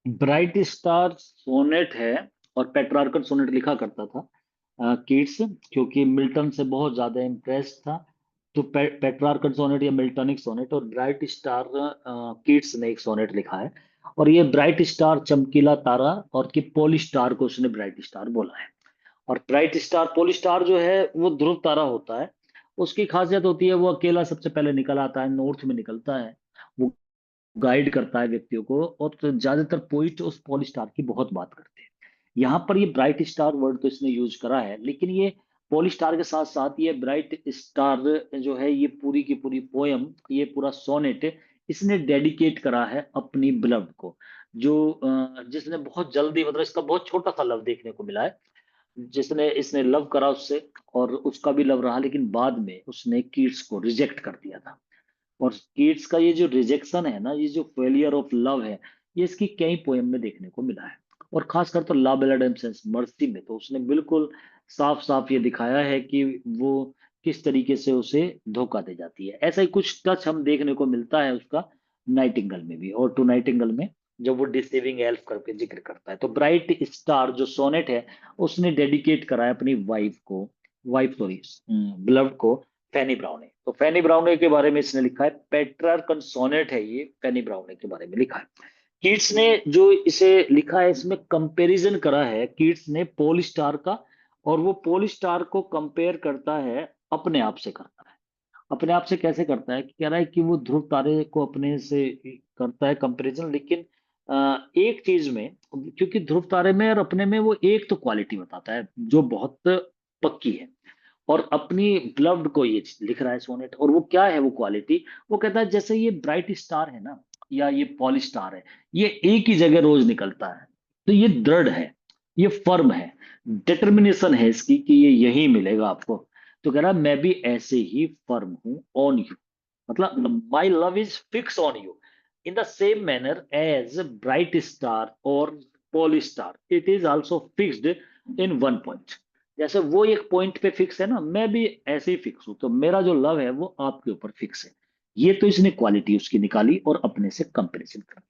Bright star sonnet है, और Petrarchan sonnet लिखा करता था कीट्स, क्योंकि मिल्टन से बहुत ज्यादा इम्प्रेस था। तो पेट्रार्कन सोनेट या मिल्टनिक सोनेट, और ब्राइट स्टार कीट्स ने एक सोनेट लिखा है। और ये ब्राइट स्टार चमकीला तारा, और कि पोली स्टार को उसने ब्राइट स्टार बोला है। और ब्राइट स्टार पोली स्टार जो है वो ध्रुव तारा होता है। उसकी खासियत होती है वो अकेला सबसे पहले निकल आता है, नॉर्थ में निकलता है। वो गाइड करता है व्यक्तियों को, और तो ज्यादातर पोइट उस पॉली स्टार की बहुत बात करते हैं। यहाँ पर ये ब्राइट स्टार वर्ड तो इसने यूज करा है, लेकिन ये पॉली स्टार के साथ साथ ये ब्राइट स्टार जो है, ये पूरी की पूरी पोयम, ये पूरा सोनेट इसने डेडिकेट करा है अपनी बिलव्ड को। जो जिसने बहुत जल्दी, मतलब इसका बहुत छोटा सा लव देखने को मिला है, जिसने इसने लव करा उससे, और उसका भी लव रहा, लेकिन बाद में उसने कीट्स को रिजेक्ट कर दिया था। और कीट्स का ये जो रिजेक्शन है ना, ये जो फेलियर ऑफ लव है, ये इसकी कई पोएम में देखने को मिला है। और खासकर तो ला बेला डेमसेंस मर्सी में तो उसने बिल्कुल साफ साफ ये दिखाया है कि वो किस तरीके से उसे धोखा दे जाती है। ऐसा ही कुछ टच हम देखने को मिलता है उसका नाइटिंगेल में भी, और टू नाइटिंगेल में जब वो डिसीविंग एल्फ करके जिक्र करता है। तो ब्राइट स्टार जो सोनेट है, उसने डेडिकेट करा है अपनी वाइफ को, वाइफ सॉरी, बिलव्ड को, फैनी ब्राउने। तो फैनी ब्राउने के बारे में इसने लिखा है, पेट्रार्कन सोनेट है ये, फैनी ब्राउने के बारे में लिखा है। कीट्स ने जो इसे लिखा है, इसमें कंपैरिजन करा है कीट्स ने पोल स्टार का। और वो पोल स्टार को कंपेयर करता है, अपने आप से करता है। अपने आप से कैसे करता है, कि कह रहा है कि वो ध्रुव तारे को अपने से करता है कंपैरिजन, लेकिन एक चीज में, क्योंकि ध्रुव तारे में और अपने में वो एक तो क्वालिटी बताता है जो बहुत पक्की है, और अपनी ब्लव्ड को ये लिख रहा है सोनेट। और वो क्या है वो क्वालिटी, वो कहता है जैसे ये ब्राइट स्टार है ना, या ये पॉली स्टार है, ये एक ही जगह रोज निकलता है, तो ये दृढ़ है, ये फर्म है, डिटर्मिनेशन है इसकी कि ये यही मिलेगा आपको। तो कह रहा है मैं भी ऐसे ही फर्म हूं ऑन यू, मतलब my love is fix on you in the same manner as bright star और pole star it is also fixed in one point. जैसे वो एक पॉइंट पे फिक्स है ना, मैं भी ऐसे ही फिक्स हूं, तो मेरा जो लव है वो आपके ऊपर फिक्स है। ये तो इसने क्वालिटी उसकी निकाली और अपने से कंपैरिजन कर,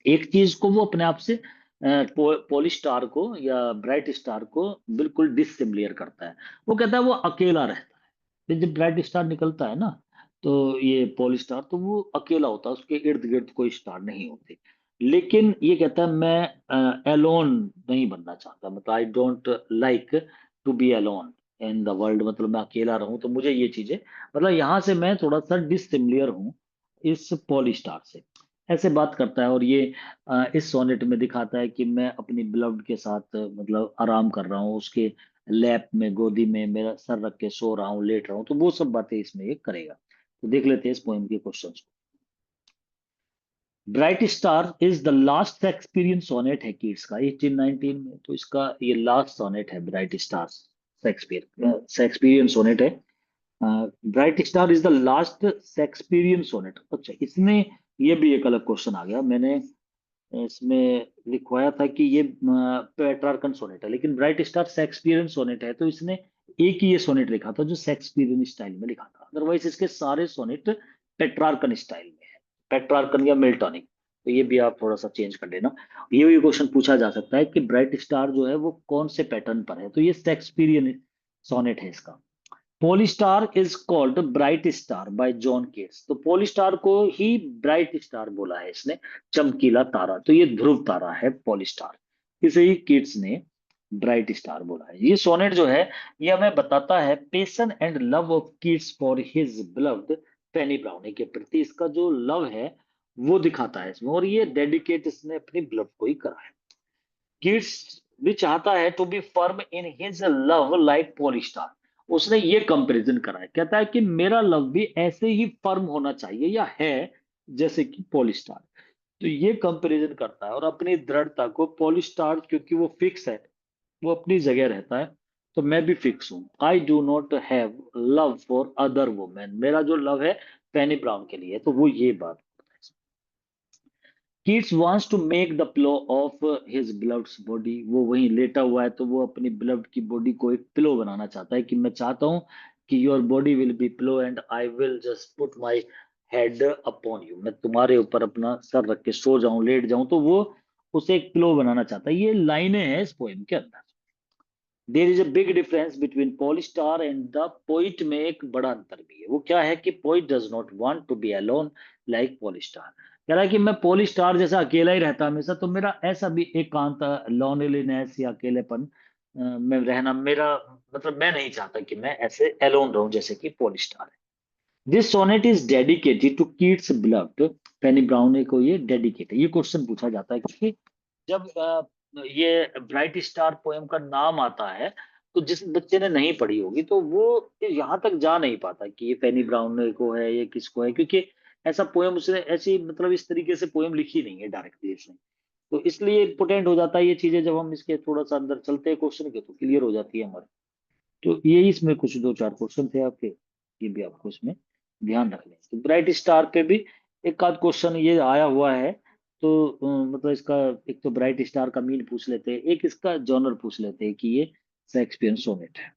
एक चीज को वो अपने आप से पोली स्टार को या ब्राइट स्टार को बिल्कुल डिसिमिलर करता है। वो कहता है वो अकेला रहता है। फिर जब ब्राइट स्टार निकलता है ना, तो ये पोली स्टार तो वो अकेला होता है, उसके इर्द गिर्द कोई स्टार नहीं होते। लेकिन ये कहता है मैं एलोन नहीं बनना चाहता, मतलब I don't like to be alone in the world, मतलब मैं अकेला रहूं, तो मुझे ये चीजें, मतलब यहाँ से मैं थोड़ा सा डिसिमिलर हूँ इस पोली स्टार से। ऐसे बात करता है। और ये इस सोनेट में दिखाता है कि मैं अपनी बिलव्ड के साथ मतलब आराम कर रहा हूँ, उसके लैप में, गोदी में मेरा सर रख के सो रहा हूँ, लेट रहा हूँ, तो वो सब बातें इसमें ये करेगा। तो देख लेते हैं इस पोएम के क्वेश्चंस को। Bright star is the last Shakespearean sonnet है कीट्स का 1819 में, तो इसका ये लास्ट सोनेट है ब्राइट स्टार। शेक्सपियरियन सोनेट है। Bright star is the last Shakespearean sonnet. अच्छा, इसमें ये भी एक अलग क्वेश्चन आ गया। मैंने इसमें लिखवाया था कि ये पेट्रार्कन सोनेट है, लेकिन ब्राइट स्टार शेक्सपियरियन सोनेट है, तो इसने एक ही ये सोनेट लिखा था जो शेक्सपियरियन स्टाइल में लिखा था। अदरवाइज इसके सारे सोनेट पेट्रार्कन स्टाइल में है, पेट्रार्कन या मिल्टॉनिक। तो ये भी आप थोड़ा सा चेंज कर लेना। ये भी क्वेश्चन पूछा जा सकता है कि ब्राइट स्टार जो है वो कौन से पैटर्न पर है, तो ये शेक्सपियरियन सोनेट है इसका। Polestar is called bright star by John Keats. तो पोलिस्टार को ही ब्राइट स्टार बोला है इसने, चमकीला तारा। तो ये ध्रुव तारा है पोलिस्टार, इसे ही केट्स ने ब्राइट स्टार बोला है। ये सोनेट जो है, ये हमें बताता है passion and love of Keats for his beloved Fanny Brawne के प्रति इसका जो लव है वो दिखाता है इसमें। और ये डेडिकेट इसने अपनी बिलव्ड को ही करा है। किड्स भी चाहता है to be firm in his love like polestar. उसने ये कंपैरिजन करा है, कहता है कि मेरा लव भी ऐसे ही फर्म होना चाहिए या है जैसे कि पोलिस्टार। तो ये कंपैरिजन करता है, और अपनी दृढ़ता को, पोलिस्टार क्योंकि वो फिक्स है, वो अपनी जगह रहता है, तो मैं भी फिक्स हूं। I do not have love for other women, मेरा जो लव है पेनी ब्राउन के लिए, तो वो ये बात। Keats wants to make the pillow of his beloved's body. वो वहीं लेटा हुआ है, तो वो अपनी बिलव्ड की बॉडी को एक पिलो बनाना चाहता है, कि मैं चाहता हूं कि your body will be pillow and I will just put my head upon you, मैं तुम्हारे ऊपर अपना सर रख के सो जाऊं, लेट जाऊं। तो वो उसे एक पिलो बनाना चाहता है। ये लाइनें हैं इस पोएम के अंदर। There is a big difference between polestar and the poet, में एक बड़ा अंतर भी है। वो क्या है कि poet does not want to be alone like polestar. कह रहा है कि मैं पॉलिस्टार जैसा अकेला ही रहता हमेशा, तो मेरा ऐसा भी एकांत, लोनलीनेस या अकेलेपन में रहना मेरा, मतलब मैं नहीं चाहता कि मैं ऐसे एलोन रहूं जैसे कि पॉलिस्टार है। This sonnet is dedicated to Keats beloved. Penny Brown को ये डेडिकेट है। ये क्वेश्चन पूछा जाता है क्योंकि जब ये ब्राइट स्टार पोएम का नाम आता है, तो जिस बच्चे ने नहीं पढ़ी होगी तो वो यहाँ तक जा नहीं पाता कि ये पेनी ब्राउन को है, ये किसको है, क्योंकि ऐसा पोएम उसने ऐसी, मतलब इस तरीके से पोएम लिखी नहीं है डायरेक्टली उसने। तो इसलिए इम्पोर्टेंट हो जाता है ये चीजें, जब हम इसके थोड़ा सा अंदर चलते हैं क्वेश्चन के तो क्लियर हो जाती है हमारे। तो यही इसमें कुछ दो चार क्वेश्चन थे आपके, ये भी आपको इसमें ध्यान रखने हैं। तो ब्राइट स्टार पे भी एक आध क्वेश्चन ये आया हुआ है। तो मतलब इसका एक तो ब्राइट स्टार का मीन पूछ लेते हैं, एक इसका जॉनर पूछ लेते हैं कि ये शेक्सपियर सोनेट है।